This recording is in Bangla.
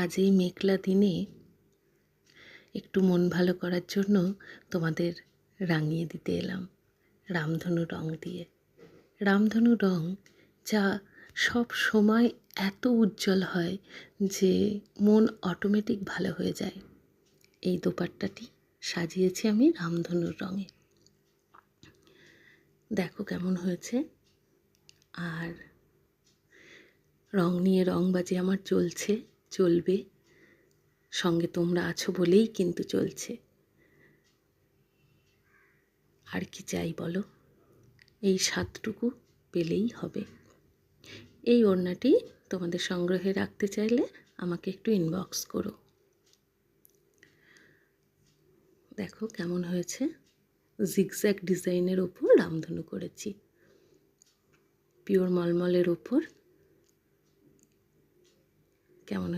আজ এই মেঘলা দিনে একটু মন ভালো করার জন্য তোমাদের রাঙিয়ে দিতে এলাম রামধনু রং দিয়ে। রামধনু রং যা সব সময় এত উজ্জ্বল হয় যে মন অটোমেটিক ভালো হয়ে যায়। এই দোপাট্টাটি সাজিয়েছি আমি রামধনুর রঙে, দেখো কেমন হয়েছে। আর রং নিয়ে রংবাজি আমার চলবে, সঙ্গে তোমরা আছো বলেই কিন্তু চলছে। আর কি চাই বলো, এই স্বাদটুকু পেলেই হবে। এই ওড়নাটি তোমাদের সংগ্রহে রাখতে চাইলে আমাকে একটু ইনবক্স করো। দেখো কেমন হয়েছে, জিগজ্যাগ ডিজাইনের ওপর রামধনু করেছি, পিওর মলমলের ওপর। কেমন হয়েছে